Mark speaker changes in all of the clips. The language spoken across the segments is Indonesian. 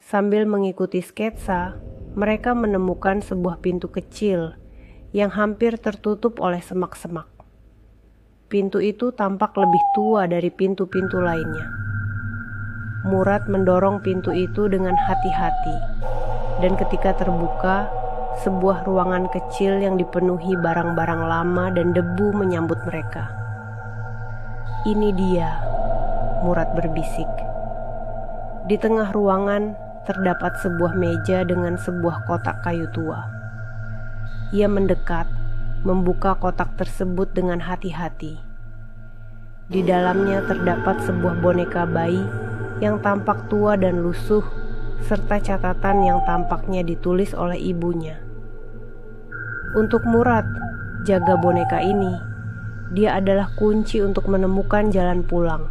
Speaker 1: Sambil mengikuti sketsa, mereka menemukan sebuah pintu kecil yang hampir tertutup oleh semak-semak. Pintu itu tampak lebih tua dari pintu-pintu lainnya. Murad mendorong pintu itu dengan hati-hati, dan ketika terbuka, sebuah ruangan kecil yang dipenuhi barang-barang lama dan debu menyambut mereka. "Ini dia," Murad berbisik. Di tengah ruangan terdapat sebuah meja dengan sebuah kotak kayu tua. Ia mendekat, membuka kotak tersebut dengan hati-hati. Di dalamnya terdapat sebuah boneka bayi yang tampak tua dan lusuh, serta catatan yang tampaknya ditulis oleh ibunya. "Untuk Murad, jaga boneka ini. Dia adalah kunci untuk menemukan jalan pulang."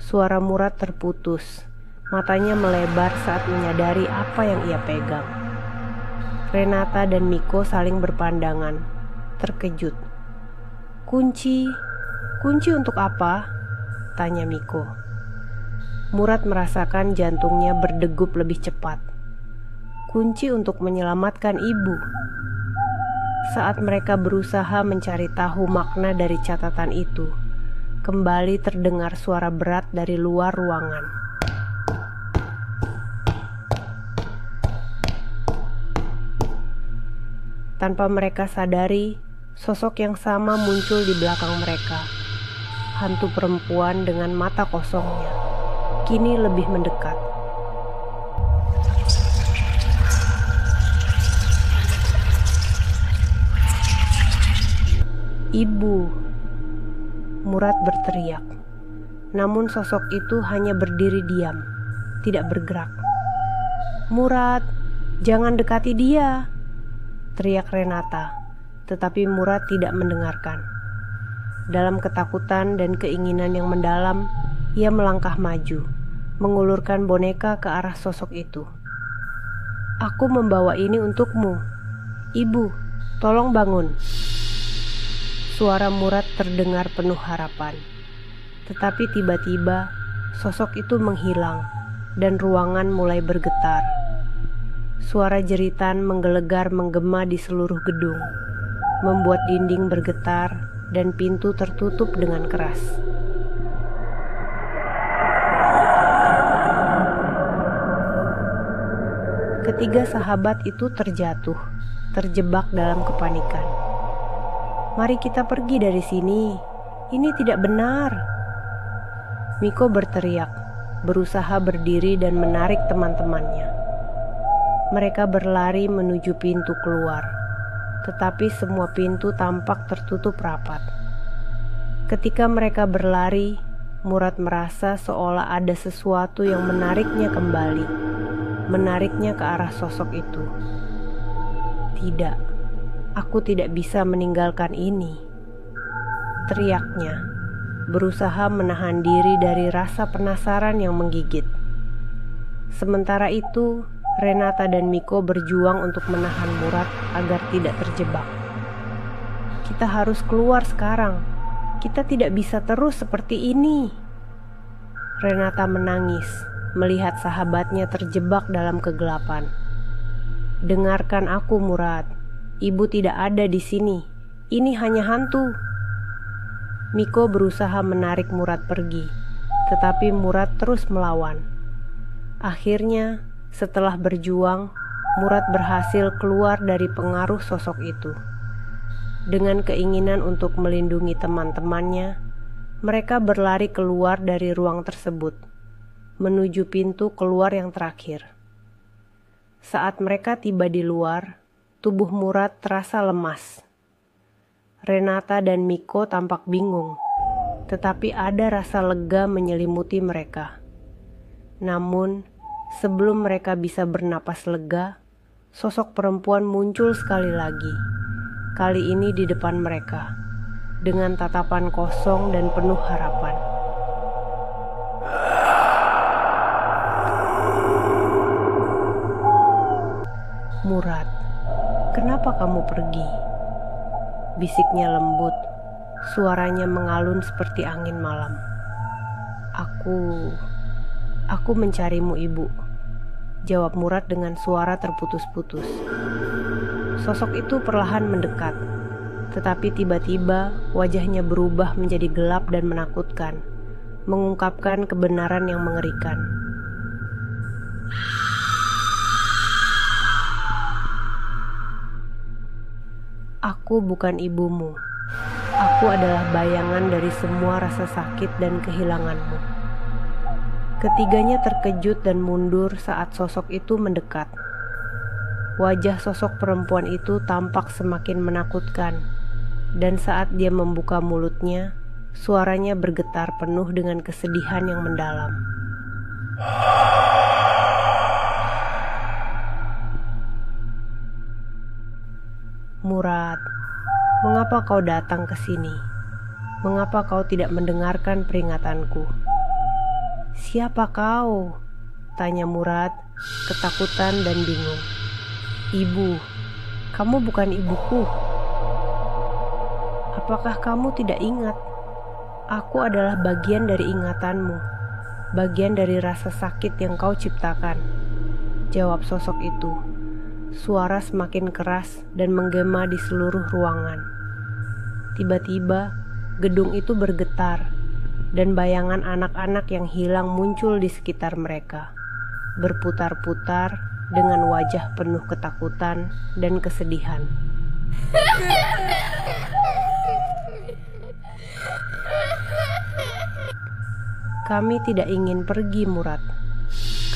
Speaker 1: Suara Murad terputus. Matanya melebar saat menyadari apa yang ia pegang. Renata dan Miko saling berpandangan, terkejut. Kunci untuk apa?" tanya Miko. Murad merasakan jantungnya berdegup lebih cepat. Kunci untuk menyelamatkan ibu. Saat mereka berusaha mencari tahu makna dari catatan itu, kembali terdengar suara berat dari luar ruangan. Tanpa mereka sadari, sosok yang sama muncul di belakang mereka. Hantu perempuan dengan mata kosongnya, kini lebih mendekat. "Ibu!" Murad berteriak. Namun sosok itu hanya berdiri diam, tidak bergerak. "Murad, jangan dekati dia!" teriak Renata, tetapi Murad tidak mendengarkan. Dalam ketakutan dan keinginan yang mendalam, ia melangkah maju, mengulurkan boneka ke arah sosok itu. "Aku membawa ini untukmu. Ibu, tolong bangun." Suara Murad terdengar penuh harapan. Tetapi tiba-tiba, sosok itu menghilang dan ruangan mulai bergetar. Suara jeritan menggelegar menggema di seluruh gedung, membuat dinding bergetar dan pintu tertutup dengan keras. Ketiga sahabat itu terjatuh, terjebak dalam kepanikan. "Mari kita pergi dari sini. Ini tidak benar." Miko berteriak, berusaha berdiri dan menarik teman-temannya. Mereka berlari menuju pintu keluar, tetapi semua pintu tampak tertutup rapat. Ketika mereka berlari, Murad merasa seolah ada sesuatu yang menariknya kembali, menariknya ke arah sosok itu. "Tidak, aku tidak bisa meninggalkan ini," teriaknya, berusaha menahan diri dari rasa penasaran yang menggigit. Sementara itu, Renata dan Miko berjuang untuk menahan Murad agar tidak terjebak. "Kita harus keluar sekarang. Kita tidak bisa terus seperti ini." Renata menangis melihat sahabatnya terjebak dalam kegelapan. "Dengarkan aku, Murad. Ibu tidak ada di sini. Ini hanya hantu." Miko berusaha menarik Murad pergi, tetapi Murad terus melawan. Akhirnya, setelah berjuang, Murad berhasil keluar dari pengaruh sosok itu. Dengan keinginan untuk melindungi teman-temannya, mereka berlari keluar dari ruang tersebut, menuju pintu keluar yang terakhir. Saat mereka tiba di luar, tubuh Murad terasa lemas. Renata dan Miko tampak bingung, tetapi ada rasa lega menyelimuti mereka. Namun, sebelum mereka bisa bernapas lega, sosok perempuan muncul sekali lagi. Kali ini di depan mereka, dengan tatapan kosong dan penuh harapan. "Murad, kenapa kamu pergi?" bisiknya lembut, suaranya mengalun seperti angin malam. Aku mencarimu, Ibu. jawab Murad dengan suara terputus-putus. Sosok itu perlahan mendekat, tetapi tiba-tiba wajahnya berubah menjadi gelap dan menakutkan, mengungkapkan kebenaran yang mengerikan. Aku bukan ibumu. Aku adalah bayangan dari semua rasa sakit dan kehilanganmu. Ketiganya terkejut dan mundur saat sosok itu mendekat. Wajah sosok perempuan itu tampak semakin menakutkan, dan saat dia membuka mulutnya, suaranya bergetar penuh dengan kesedihan yang mendalam. Murad, mengapa kau datang ke sini? Mengapa kau tidak mendengarkan peringatanku? Siapa kau? Tanya Murad, ketakutan dan bingung. Ibu, kamu bukan ibuku. Apakah kamu tidak ingat? Aku adalah bagian dari ingatanmu, bagian dari rasa sakit yang kau ciptakan. Jawab sosok itu. Suara semakin keras dan menggema di seluruh ruangan. Tiba-tiba, gedung itu bergetar, dan bayangan anak-anak yang hilang muncul di sekitar mereka, berputar-putar dengan wajah penuh ketakutan dan kesedihan. Kami tidak ingin pergi, Murad.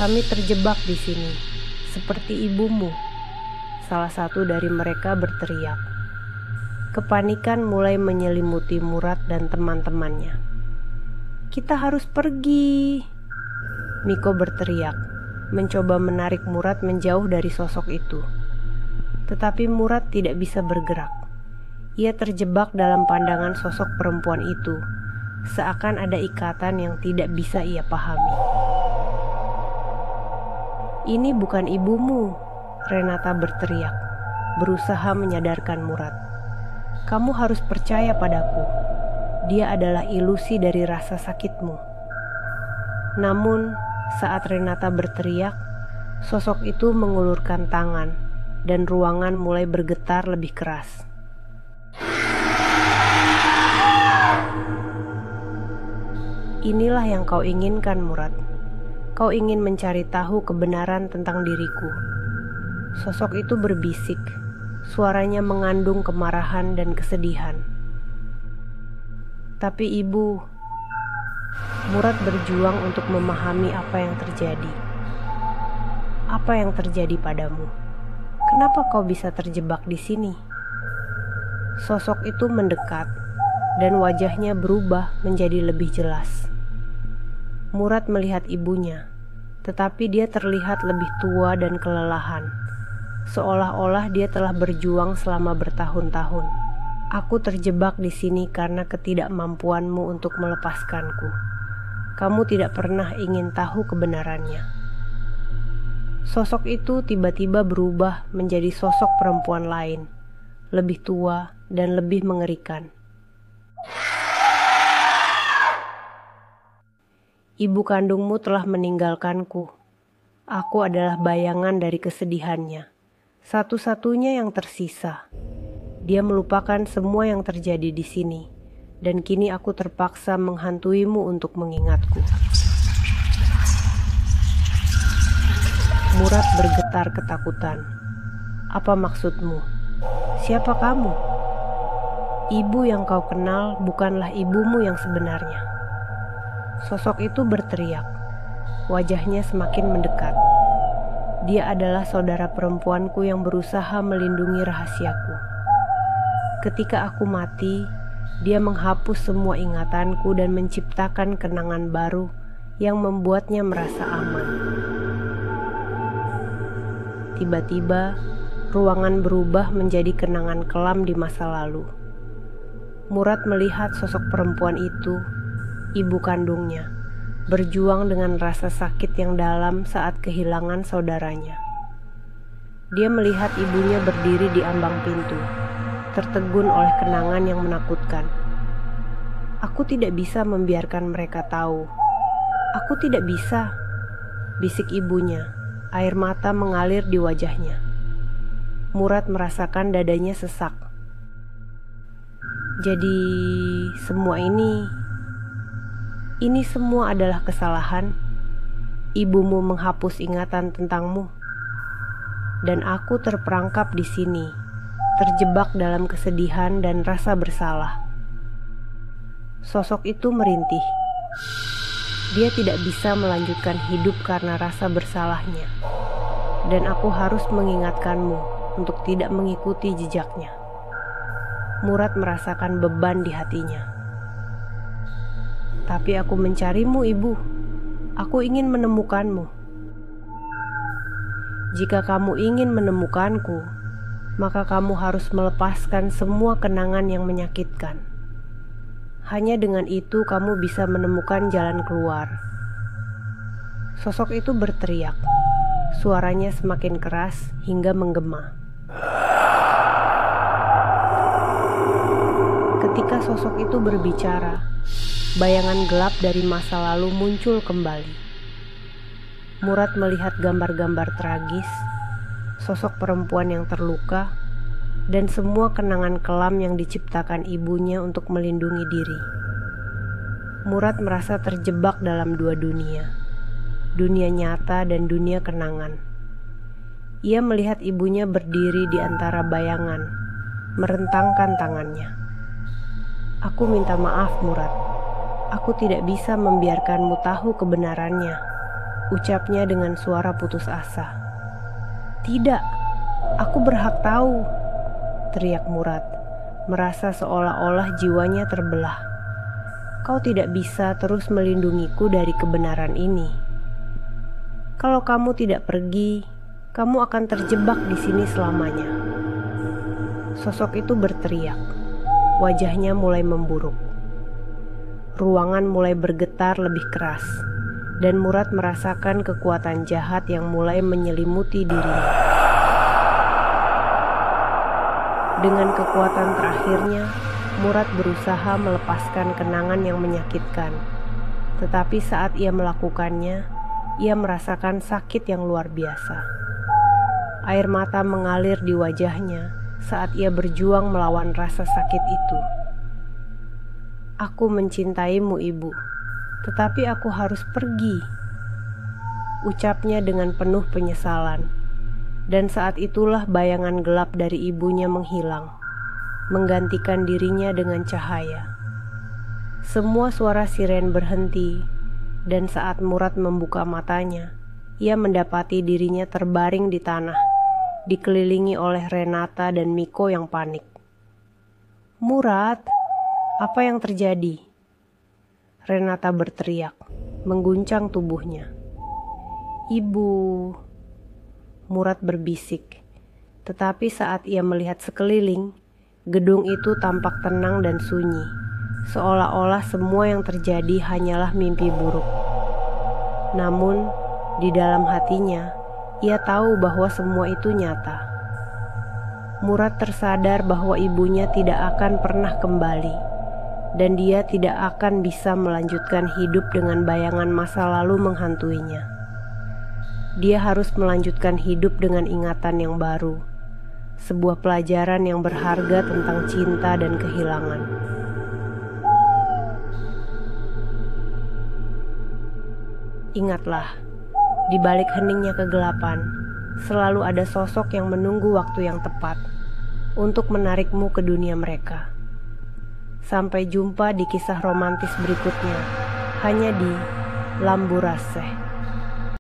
Speaker 1: Kami terjebak di sini, seperti ibumu. Salah satu dari mereka berteriak. Kepanikan mulai menyelimuti Murad dan teman-temannya. Kita harus pergi. Miko berteriak, mencoba menarik Murad menjauh dari sosok itu. Tetapi Murad tidak bisa bergerak. Ia terjebak dalam pandangan sosok perempuan itu, seakan ada ikatan yang tidak bisa ia pahami. Ini bukan ibumu, Renata berteriak, berusaha menyadarkan Murad. Kamu harus percaya padaku. Dia adalah ilusi dari rasa sakitmu. Namun, saat Renata berteriak, sosok itu mengulurkan tangan, dan ruangan mulai bergetar lebih keras. Inilah yang kau inginkan, Murad. Kau ingin mencari tahu kebenaran tentang diriku. Sosok itu berbisik, suaranya mengandung kemarahan dan kesedihan. Tapi ibu, Murad berjuang untuk memahami apa yang terjadi. Apa yang terjadi padamu? Kenapa kau bisa terjebak di sini? Sosok itu mendekat, dan wajahnya berubah menjadi lebih jelas. Murad melihat ibunya, tetapi dia terlihat lebih tua dan kelelahan, seolah-olah dia telah berjuang selama bertahun-tahun. Aku terjebak di sini karena ketidakmampuanmu untuk melepaskanku. Kamu tidak pernah ingin tahu kebenarannya. Sosok itu tiba-tiba berubah menjadi sosok perempuan lain, lebih tua dan lebih mengerikan. Ibu kandungmu telah meninggalkanku. Aku adalah bayangan dari kesedihannya, satu-satunya yang tersisa. Dia melupakan semua yang terjadi di sini, dan kini aku terpaksa menghantuimu untuk mengingatku. Murad bergetar ketakutan. Apa maksudmu? Siapa kamu? Ibu yang kau kenal bukanlah ibumu yang sebenarnya. Sosok itu berteriak. Wajahnya semakin mendekat. Dia adalah saudara perempuanku yang berusaha melindungi rahasiaku. Ketika aku mati, dia menghapus semua ingatanku dan menciptakan kenangan baru yang membuatnya merasa aman. Tiba-tiba, ruangan berubah menjadi kenangan kelam di masa lalu. Murad melihat sosok perempuan itu, ibu kandungnya, berjuang dengan rasa sakit yang dalam saat kehilangan saudaranya. Dia melihat ibunya berdiri di ambang pintu, tertegun oleh kenangan yang menakutkan. Aku tidak bisa membiarkan mereka tahu. Aku tidak bisa, bisik ibunya, Air mata mengalir di wajahnya. Murad merasakan dadanya sesak. Jadi semua ini semua adalah kesalahan. Ibumu menghapus ingatan tentangmu. Dan aku terperangkap di sini, terjebak dalam kesedihan dan rasa bersalah. Sosok itu merintih. Dia tidak bisa melanjutkan hidup karena rasa bersalahnya. Dan aku harus mengingatkanmu untuk tidak mengikuti jejaknya. Murad merasakan beban di hatinya. Tapi aku mencarimu, Ibu. Aku ingin menemukanmu. Jika kamu ingin menemukanku, maka kamu harus melepaskan semua kenangan yang menyakitkan. Hanya dengan itu kamu bisa menemukan jalan keluar. Sosok itu berteriak. Suaranya semakin keras hingga menggema. Ketika sosok itu berbicara, bayangan gelap dari masa lalu muncul kembali. Murad melihat gambar-gambar tragis, sosok perempuan yang terluka, dan semua kenangan kelam yang diciptakan ibunya untuk melindungi diri. Murad merasa terjebak dalam dua dunia, dunia nyata dan dunia kenangan. Ia melihat ibunya berdiri di antara bayangan, merentangkan tangannya. Aku minta maaf, Murad. Aku tidak bisa membiarkanmu tahu kebenarannya, ucapnya dengan suara putus asa. Tidak, aku berhak tahu, teriak Murad, merasa seolah-olah jiwanya terbelah. Kau tidak bisa terus melindungiku dari kebenaran ini. Kalau kamu tidak pergi, kamu akan terjebak di sini selamanya. Sosok itu berteriak. Wajahnya mulai memburuk. Ruangan mulai bergetar lebih keras, dan Murad merasakan kekuatan jahat yang mulai menyelimuti dirinya. Dengan kekuatan terakhirnya, Murad berusaha melepaskan kenangan yang menyakitkan. Tetapi saat ia melakukannya, ia merasakan sakit yang luar biasa. Air mata mengalir di wajahnya saat ia berjuang melawan rasa sakit itu. Aku mencintaimu, Ibu, tetapi aku harus pergi, ucapnya dengan penuh penyesalan. Dan saat itulah bayangan gelap dari ibunya menghilang, menggantikan dirinya dengan cahaya. Semua suara siren berhenti, dan saat Murad membuka matanya, ia mendapati dirinya terbaring di tanah, dikelilingi oleh Renata dan Miko yang panik. Murad, apa yang terjadi? Renata berteriak, mengguncang tubuhnya. Ibu, Murad berbisik. Tetapi saat ia melihat sekeliling, gedung itu tampak tenang dan sunyi, seolah-olah semua yang terjadi hanyalah mimpi buruk. Namun, di dalam hatinya, ia tahu bahwa semua itu nyata. Murad tersadar bahwa ibunya tidak akan pernah kembali, dan dia tidak akan bisa melanjutkan hidup dengan bayangan masa lalu menghantuinya. Dia harus melanjutkan hidup dengan ingatan yang baru, sebuah pelajaran yang berharga tentang cinta dan kehilangan. Ingatlah, di balik heningnya kegelapan, selalu ada sosok yang menunggu waktu yang tepat untuk menarikmu ke dunia mereka. Sampai jumpa di kisah romantis berikutnya, hanya di Lambu Raseh.